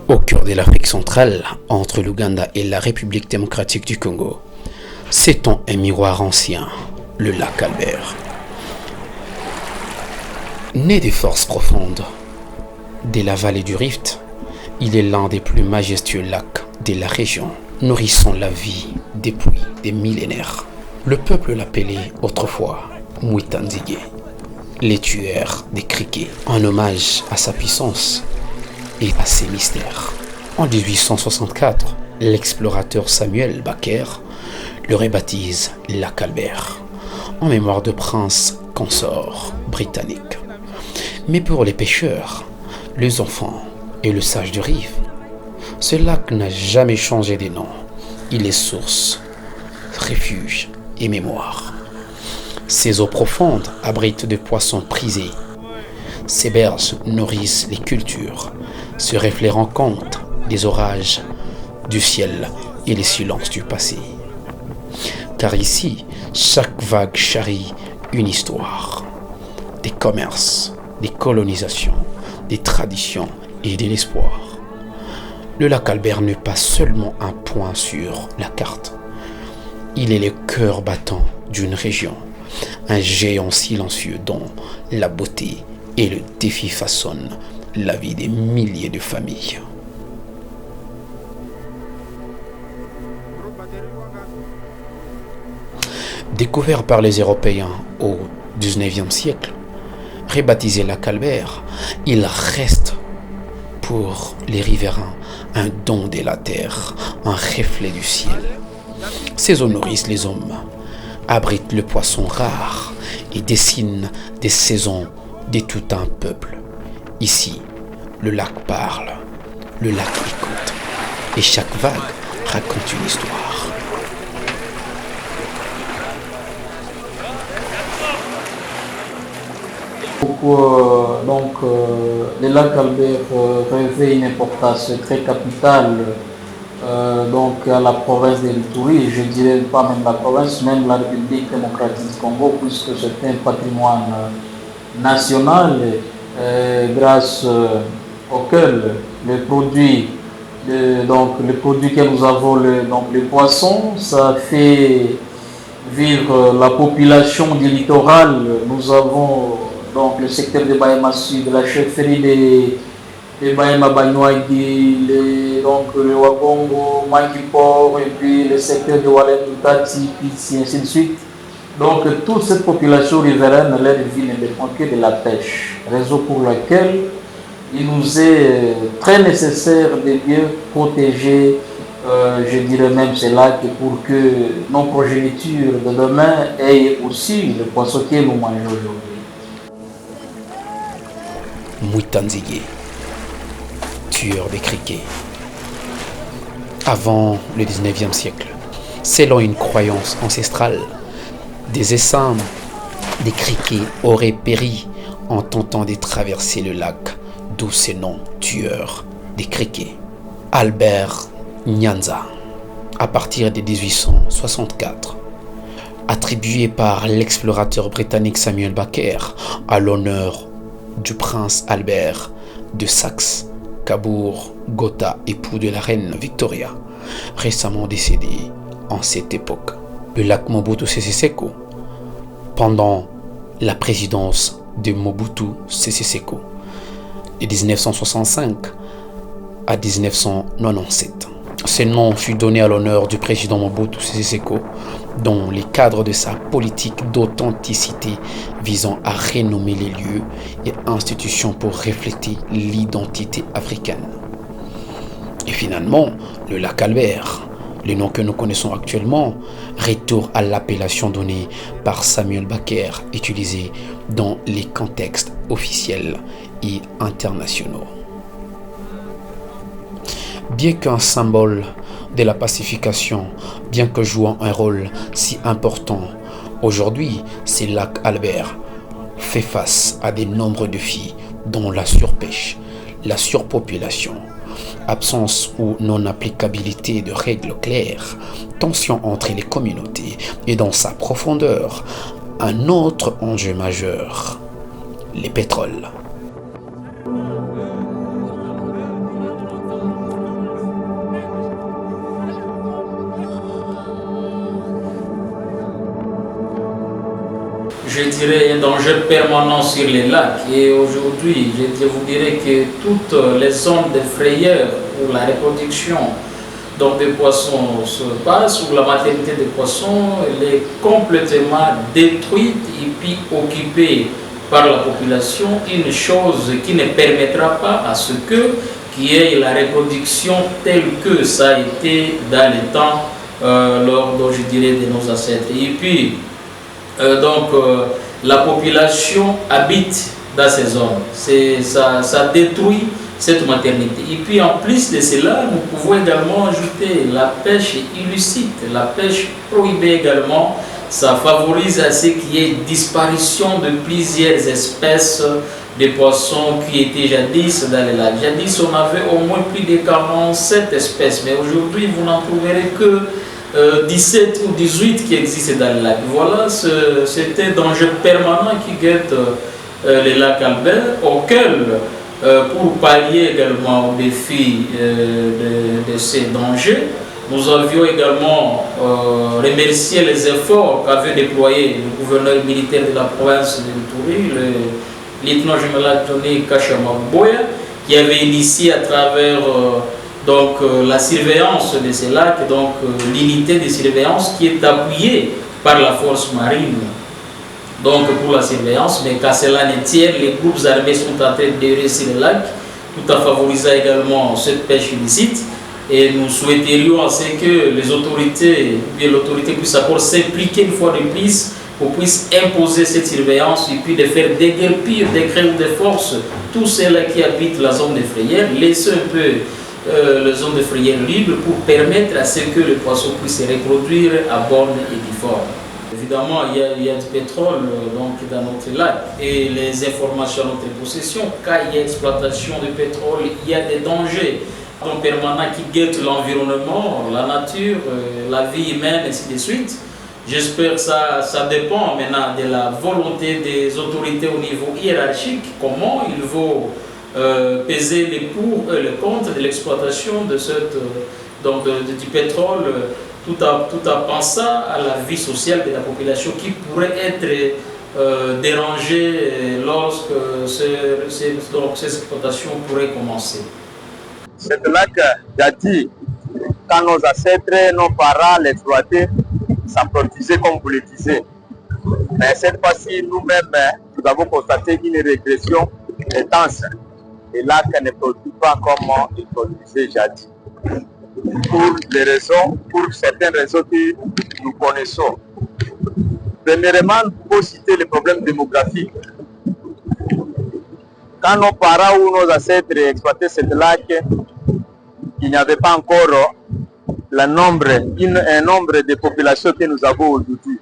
Au cœur de l'Afrique centrale, entre l'Ouganda et la République démocratique du Congo, s'étend un miroir ancien, le lac Albert. Né des forces profondes de la vallée du Rift, il est l'un des plus majestueux lacs de la région, nourrissant la vie depuis des millénaires. Le peuple l'appelait autrefois Mwitanzige, les tueurs des criquets, en hommage à sa puissance et à ses mystères. En 1864, l'explorateur Samuel Baker le rebaptise lac Albert, en mémoire de prince consort britannique. Mais pour les pêcheurs, les enfants et le sage de rive, ce lac n'a jamais changé de nom. Il est source, refuge et mémoire. Ses eaux profondes abritent des poissons prisés. Ses berges nourrissent les cultures, se reflets rencontrent des orages du ciel et les silences du passé. Car ici, chaque vague charrie une histoire, des commerces, des colonisations, des traditions et de l'espoir. Le lac Albert n'est pas seulement un point sur la carte. Il est le cœur battant d'une région, un géant silencieux dont la beauté et le défi façonnent la vie des milliers de familles. Découvert par les Européens au XIXe siècle, rebaptisé lac Albert, il reste pour les riverains un don de la terre, un reflet du ciel. Ces eaux nourrissent les hommes, abritent le poisson rare et dessinent des saisons de tout un peuple. Ici, le lac parle, le lac écoute, et chaque vague raconte une histoire. Pourquoi le lac Albert revêt une importance très capitale à la province de l'Ituri, je dirais pas même la province, même la République démocratique du Congo, puisque c'est un patrimoine national grâce auquel les produits que nous avons, les poissons, ça fait vivre la population du littoral. Nous avons le secteur de Bahema Sud, la chefferie de Bahema Banyuagi, le Wagongo, Mankipor, et puis le secteur de Walem Tati, Pitsi, ainsi de suite. Donc toute cette population riveraine, leur vie ne dépend que de la pêche, raison pour laquelle il nous est très nécessaire de bien protéger, je dirais même ces lacs, pour que nos progénitures de demain aient aussi le poisson que nous mangeons aujourd'hui. Mwitanzige, tueur des criquets. Avant le XIXe siècle, selon une croyance ancestrale, des essaims, des criquets auraient péri en tentant de traverser le lac, d'où ce nom tueur des criquets. Albert Nyanza, à partir de 1864, attribué par l'explorateur britannique Samuel Baker à l'honneur du prince Albert de Saxe, Cabourg-Gotha, époux de la reine Victoria, récemment décédé en cette époque. Le lac Mobutu Sese Seko, pendant la présidence de Mobutu Sese Seko, de 1965 à 1997. Ce nom fut donné à l'honneur du président Mobutu Sese Seko dans le cadre de sa politique d'authenticité visant à renommer les lieux et institutions pour refléter l'identité africaine. Et finalement, le lac Albert, le nom que nous connaissons actuellement, retourne à l'appellation donnée par Samuel Baker, utilisée dans les contextes officiels et internationaux. Bien qu'un symbole de la pacification, bien que jouant un rôle si important, aujourd'hui, ce lac Albert fait face à de nombreux défis, dont la surpêche, la surpopulation, absence ou non-applicabilité de règles claires, tensions entre les communautés et dans sa profondeur, un autre enjeu majeur, les pétroles. je dirais, un danger permanent sur les lacs. Et aujourd'hui, je vous dirais que toutes les zones de frayeur pour la reproduction donc des poissons se passent, où la maternité des poissons elle est complètement détruite et puis occupée par la population, une chose qui ne permettra pas à ce qu'il y ait la reproduction telle que ça a été dans les temps lors, je dirais, de nos ancêtres. Et puis, la population habite dans ces zones. Ça détruit cette maternité. Et puis en plus de cela, nous pouvons également ajouter la pêche illicite, la pêche prohibée également. Ça favorise à ce qu'il y ait disparition de plusieurs espèces de poissons qui étaient jadis dans les lacs. Jadis, on avait au moins plus de 47 espèces, mais aujourd'hui, vous n'en trouverez que 17 ou 18 qui existent dans les lacs. Voilà, c'est un danger permanent qui guette les lacs Albert, auquel, pour pallier également au défi de ces dangers, nous avions également remercié les efforts qu'avait déployé le gouverneur militaire de la province de Ituri, le lieutenant-général Tony Kachamaboya, qui avait initié à travers la surveillance de ces lacs, donc l'unité de surveillance qui est appuyée par la force marine. Donc pour la surveillance, mais qu'à cela ne tienne, les groupes armés sont en train de réussir les lacs, tout en favorisant également cette pêche illicite. Et nous souhaiterions que les autorités, bien l'autorité puisse encore s'impliquer une fois de plus pour puisse imposer cette surveillance et puis de faire déguerpir des crèmes de force tous ceux-là qui habitent la zone de frayère, laisser un peu la zone de frayère libre pour permettre à ce que le poisson puisse se reproduire à borne et difforme. Évidemment, il y a du pétrole dans notre lac et les informations à notre possession. Quand il y a exploitation de pétrole, il y a des dangers permanents qui guettent l'environnement, la nature, la vie humaine, et ainsi de suite. J'espère que ça dépend maintenant de la volonté des autorités au niveau hiérarchique, comment il faut peser les pour et les contre de l'exploitation de du pétrole, tout en pensant à la vie sociale de la population qui pourrait être dérangée lorsque ces exploitations pourraient commencer. C'est là que Jadis, quand nos ancêtres, nos parents l'exploitaient, ça produisait comme vous le disiez. Mais cette fois-ci, nous-mêmes, nous avons constaté une régression intense. Et là, qu'elle ne produit pas comme il produisait Jadis. Pour certaines raisons que nous connaissons. Premièrement, nous pouvons citer les problèmes démographiques. Quand nos parents ou nos ancêtres exploitaient cette lac, il n'y avait pas encore un nombre de populations que nous avons aujourd'hui.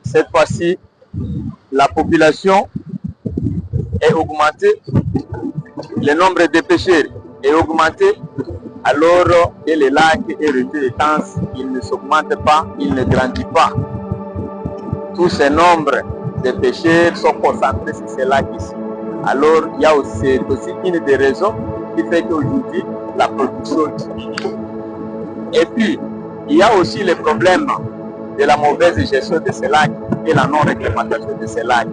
Cette fois-ci, la population est augmentée, le nombre de pêcheurs est augmenté, alors que le lac est resté étanche, il ne s'augmente pas, il ne grandit pas. Tout ce nombre de pêcheurs sont concentrés sur ce lac ici. Alors, il y a aussi une des raisons qui fait qu'aujourd'hui, la production diminue. Et puis, il y a aussi le problème de la mauvaise gestion de ces lacs et la non-réglementation de ces lacs.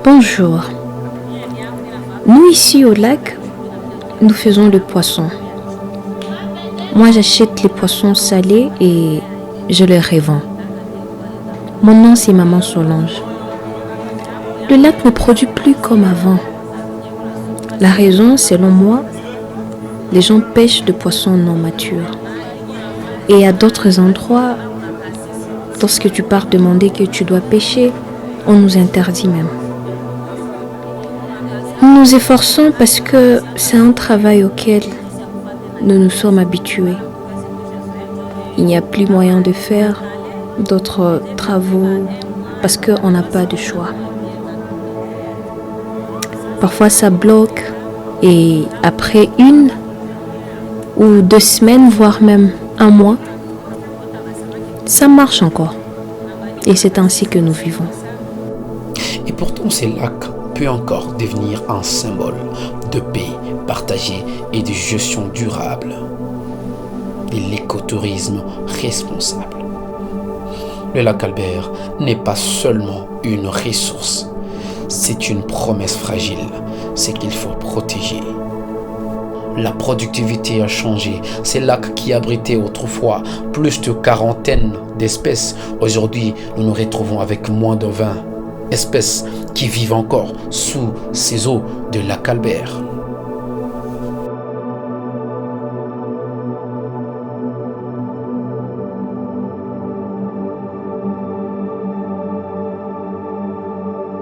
Bonjour. Nous ici au lac, nous faisons le poisson. Moi j'achète les poissons salés et je les revends. Mon nom c'est Maman Solange. Le lac ne produit plus comme avant. La raison, selon moi, les gens pêchent de poissons non matures. Et à d'autres endroits, lorsque tu pars demander que tu dois pêcher, on nous interdit même. Nous nous efforçons parce que c'est un travail auquel nous nous sommes habitués. Il n'y a plus moyen de faire d'autres travaux parce qu'on n'a pas de choix. Parfois ça bloque et après 1 ou 2 semaines, voire même 1 mois, ça marche encore. Et c'est ainsi que nous vivons. Et pourtant ces lacs peut encore devenir un symbole de paix partagée et de gestion durable. de l'écotourisme responsable. Le lac Albert n'est pas seulement une ressource, c'est une promesse fragile, c'est qu'il faut protéger. La productivité a changé. Ces lacs qui abritaient autrefois plus de quarantaine d'espèces, aujourd'hui nous nous retrouvons avec moins de 20 espèces qui vivent encore sous ces eaux de lac Albert.